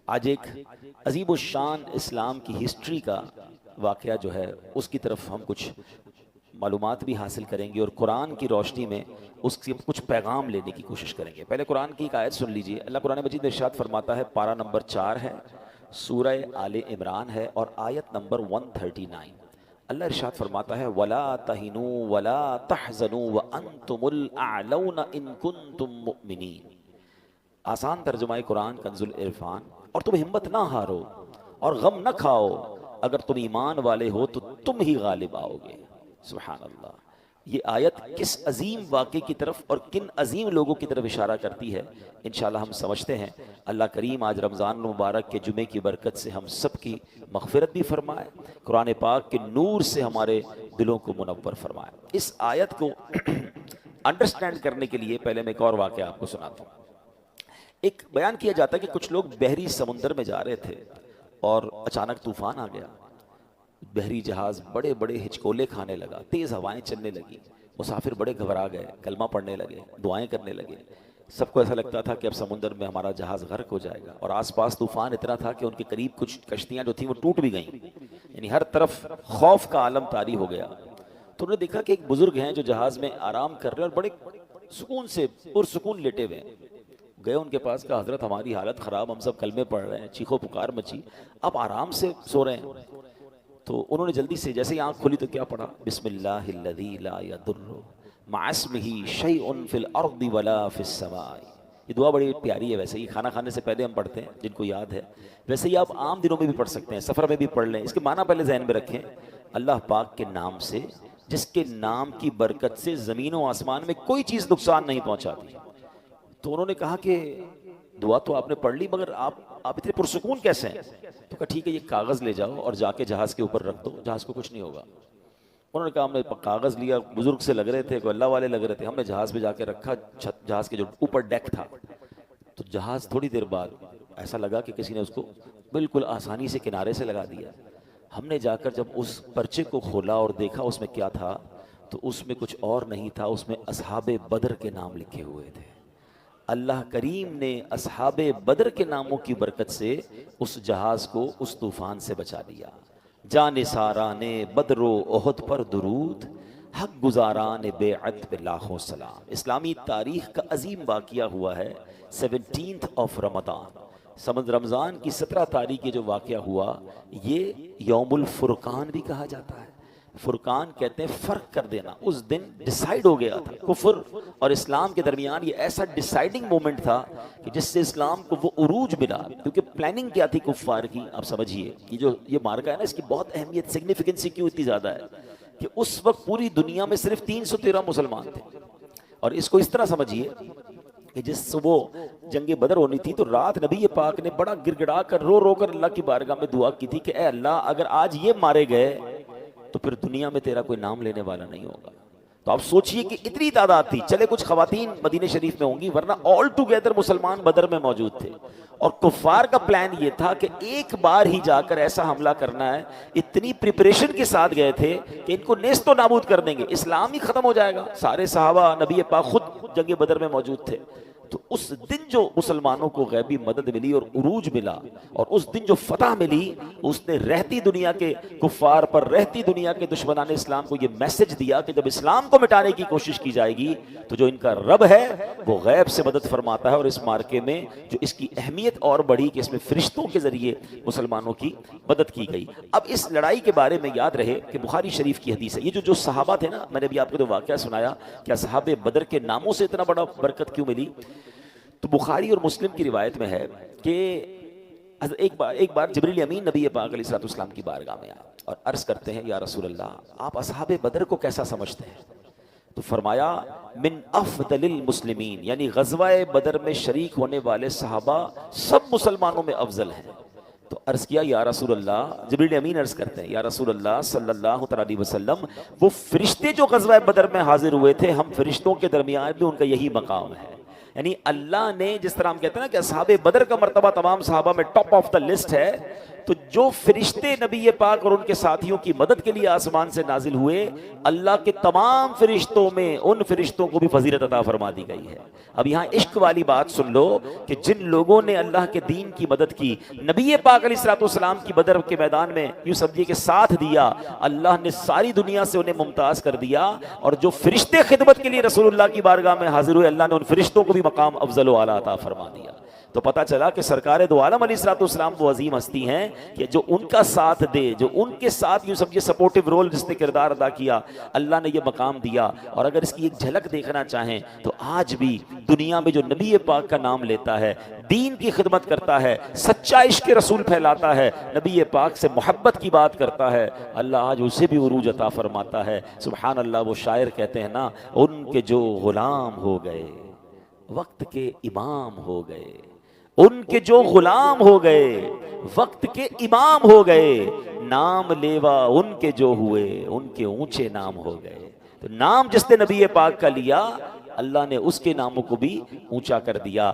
آج ایک عظیم الشان اسلام کی ہسٹری کا واقعہ جو ہے اس کی طرف ہم کچھ معلومات بھی حاصل کریں گے اور قرآن کی روشنی میں اس سے کچھ پیغام لینے کی کوشش کریں گے۔ پہلے قرآن کی ایک آیت سن لیجئے۔ اللہ قرآن مجید میں ارشاد فرماتا ہے، پارہ نمبر 4 ہے، سورہ آل عمران ہے اور آیت نمبر 139۔ اللہ ارشاد فرماتا ہے، وَلَا تَهِنُوا وَلَا تَحْزَنُوا وَأَنْتُمُ الْأَعْلَوْنَ إِن كُنتُم مُؤْمِنِينَ۔ آسان ترجمہ قرآن کنز العرفان، اور تم ہمت نہ ہارو اور غم نہ کھاؤ، اگر تم ایمان والے ہو تو تم ہی غالب آؤ گے۔ سبحان اللہ۔ یہ آیت کس عظیم واقعے کی طرف اور کن عظیم لوگوں کی طرف اشارہ کرتی ہے، انشاءاللہ ہم سمجھتے ہیں۔ اللہ کریم آج رمضان المبارک کے جمعے کی برکت سے ہم سب کی مغفرت بھی فرمائے، قرآن پاک کے نور سے ہمارے دلوں کو منور فرمائے۔ اس آیت کو انڈرسٹینڈ کرنے کے لیے پہلے میں ایک اور واقعہ آپ کو سناتا ہوں۔ ایک بیان کیا جاتا ہے کہ کچھ لوگ بحری سمندر میں جا رہے تھے اور اچانک طوفان آ گیا، بحری جہاز بڑے بڑے ہچکولے کھانے لگا، تیز ہوائیں چلنے لگی، مسافر بڑے گھبرا گئے، کلمہ پڑھنے لگے، دعائیں کرنے لگے۔ سب کو ایسا لگتا تھا کہ اب سمندر میں ہمارا جہاز غرق ہو جائے گا، اور آس پاس طوفان اتنا تھا کہ ان کے قریب کچھ کشتیاں جو تھیں وہ ٹوٹ بھی گئیں، یعنی ہر طرف خوف کا عالم طاری ہو گیا۔ تو انہوں نے دیکھا کہ ایک بزرگ ہیں جو جہاز میں آرام کر رہے ہیں اور بڑے سکون سے پرسکون لیٹے ہوئے ہیں۔ گئے ان کے پاس، کہا حضرت ہماری حالت خراب، ہم سب کلمے پڑھ رہے ہیں، چیخو پکار مچی، آپ آرام سے سو رہے ہیں۔ تو انہوں نے جلدی سے جیسے ہی آنکھ کھلی تو کیا پڑھا، بسم اللہ الذی لا یضر مع اسمہ شیء فی الارض ولا فی السماء۔ یہ دعا بڑی پیاری ہے، ویسے ہی کھانا کھانے سے پہلے ہم پڑھتے ہیں جن کو یاد ہے، ویسے ہی آپ عام دنوں میں بھی پڑھ سکتے ہیں، سفر میں بھی پڑھ لیں۔ اس کے معنی پہلے ذہن میں رکھیں، اللہ پاک کے نام سے، جس کے نام کی برکت سے زمین و آسمان میں کوئی چیز نقصان نہیں پہنچاتی۔ تو انہوں نے کہا کہ دعا تو آپ نے پڑھ لی، مگر آپ اتنے پرسکون کیسے ہیں؟ تو کہا ٹھیک ہے، یہ کاغذ لے جاؤ اور جا کے جہاز کے اوپر رکھ دو، جہاز کو کچھ نہیں ہوگا۔ انہوں نے کہا ہم نے کاغذ لیا، بزرگ سے لگ رہے تھے، کوئی اللہ والے لگ رہے تھے، ہم نے جہاز پہ جا کے رکھا، جہاز کے جو اوپر ڈیک تھا، تو جہاز تھوڑی دیر بعد ایسا لگا کہ کسی نے اس کو بالکل آسانی سے کنارے سے لگا دیا۔ ہم نے جا کر جب اس پرچے کو کھولا اور دیکھا اس میں کیا تھا، تو اس میں کچھ اور نہیں تھا، اس میں اصحاب بدر کے نام لکھے ہوئے تھے۔ اللہ کریم نے اصحاب بدر کے ناموں کی برکت سے اس جہاز کو اس طوفان سے بچا لیا۔ جان ساران بدر و احد پر درود، حق گزاران بیعت پہ لاکھوں سلام۔ اسلامی تاریخ کا عظیم واقعہ ہوا ہے 17 رمضان، رمضان کی 17 تاریخ یہ جو واقعہ ہوا، یہ یوم الفرقان بھی کہا جاتا ہے۔ فرقان کہتے ہیں فرق کر دینا، اس دن ڈیسائیڈ ہو گیا تھا کفر اور اسلام کے درمیان۔ یہ ایسا ڈیسائیڈنگ مومنٹ تھا کہ جس سے اسلام کو وہ عروج ملا، کیونکہ پلاننگ کیا تھی کفار کی، آپ سمجھیے یہ مارکا ہے نا، اس کی بہت اہمیت، سگنیفیکنسی کیوں اتنی زیادہ ہے کہ اس وقت پوری دنیا میں صرف 313 مسلمان تھے، اور اس کو اس طرح سمجھیے کہ جس وہ جنگ بدر ہونی تھی تو رات نبی پاک نے بڑا گڑ گڑا کر رو رو کر اللہ کی بارگاہ میں دعا کی تھی کہ اے اللہ، اگر آج یہ مارے گئے تو پھر دنیا میں تیرا کوئی نام لینے والا نہیں ہوگا۔ تو آپ سوچئے کہ اتنی تعداد تھی، چلے کچھ خواتین مدینہ شریف میں ہوں گی، ورنہ آل ٹوگیدر مسلمان بدر میں موجود تھے، اور کفار کا پلان یہ تھا کہ ایک بار ہی جا کر ایسا حملہ کرنا ہے۔ اتنی پریپریشن کے ساتھ گئے تھے کہ ان کو نیست و نابود کر دیں گے، اسلام ہی ختم ہو جائے گا۔ سارے صحابہ نبی پاک خود جنگ بدر میں موجود تھے۔ تو اس دن جو مسلمانوں کو غیبی مدد ملی اور عروج ملا، اور اس دن جو فتح ملی، اس نے رہتی دنیا کے کفار پر، رہتی دنیا کے دشمنان اسلام کو یہ میسج دیا کہ جب اسلام کو مٹانے کی کوشش کی جائے گی تو جو ان کا رب ہے وہ غیب سے مدد فرماتا ہے، اور اس مارکے میں جو اس کی اہمیت اور بڑھی کہ اس میں فرشتوں کے ذریعے مسلمانوں کی مدد کی گئی۔ اب اس لڑائی کے بارے میں یاد رہے کہ بخاری شریف کی حدیث ہے، یہ جو صحابہ تھے نا، میں نے بھی آپ کو جو واقعہ سنایا کہ اصحاب بدر کے ناموں سے اتنا بڑا برکت کیوں ملی، تو بخاری اور مسلم کی روایت میں ہے کہ ایک بار جبریل امین نبی پاک علیہ الصلوۃ والسلام کی بارگاہ میں آئے اور عرض کرتے ہیں، یا رسول اللہ، آپ اصحاب بدر کو کیسا سمجھتے ہیں؟ تو فرمایا، من افضل المسلمین، یعنی غزوہ بدر میں شریک ہونے والے صحابہ سب مسلمانوں میں افضل ہیں۔ تو عرض کیا، یا رسول اللہ، جبریل امین عرض کرتے ہیں، یا رسول اللہ صلی اللہ علیہ وسلم، وہ فرشتے جو غزوہ بدر میں حاضر ہوئے تھے، ہم فرشتوں کے درمیان بھی ان کا یہی مقام ہے۔ یعنی اللہ نے، جس طرح ہم کہتے ہیں نا کہ اصحاب بدر کا مرتبہ تمام صحابہ میں ٹاپ آف دا لسٹ ہے، تو جو فرشتے نبی پاک اور ان کے ساتھیوں کی مدد کے لیے آسمان سے نازل ہوئے، اللہ کے تمام فرشتوں میں ان فرشتوں کو بھی فضیلت عطا فرما دی گئی ہے۔ اب یہاں عشق والی بات سن لو کہ جن لوگوں نے اللہ کے دین کی مدد کی، نبی پاک علیہ الصلوۃ والسلام کی بدر کے میدان میں یوں سمجھیے کہ ساتھ دیا، اللہ نے ساری دنیا سے انہیں ممتاز کر دیا، اور جو فرشتے خدمت کے لیے رسول اللہ کی بارگاہ میں حاضر ہوئے، اللہ نے ان فرشتوں کو بھی مقام افضل و اعلیٰ عطا فرما دیا۔ تو پتہ چلا کہ سرکار دو عالم علیہ الصلوۃ والسلام وہ عظیم ہستی ہیں کہ جو ان کا ساتھ دے، جو ان کے ساتھ یوں سمجھے سپورٹیو رول جس نے کردار ادا کیا، اللہ نے یہ مقام دیا۔ اور اگر اس کی ایک جھلک دیکھنا چاہیں تو آج بھی دنیا میں جو نبی پاک کا نام لیتا ہے، دین کی خدمت کرتا ہے، سچا عشق رسول پھیلاتا ہے، نبی پاک سے محبت کی بات کرتا ہے، اللہ آج اسے بھی عروج عطا فرماتا ہے۔ سبحان اللہ۔ وہ شاعر کہتے ہیں نا، ان کے جو غلام ہو گئے وقت کے امام ہو گئے، ان کے جو غلام ہو گئے وقت کے امام ہو گئے، نام لیوا ان کے جو ہوئے ان کے اونچے نام ہو گئے۔ تو نام جس نے نبی پاک کا لیا، اللہ نے اس کے ناموں کو بھی اونچا کر دیا۔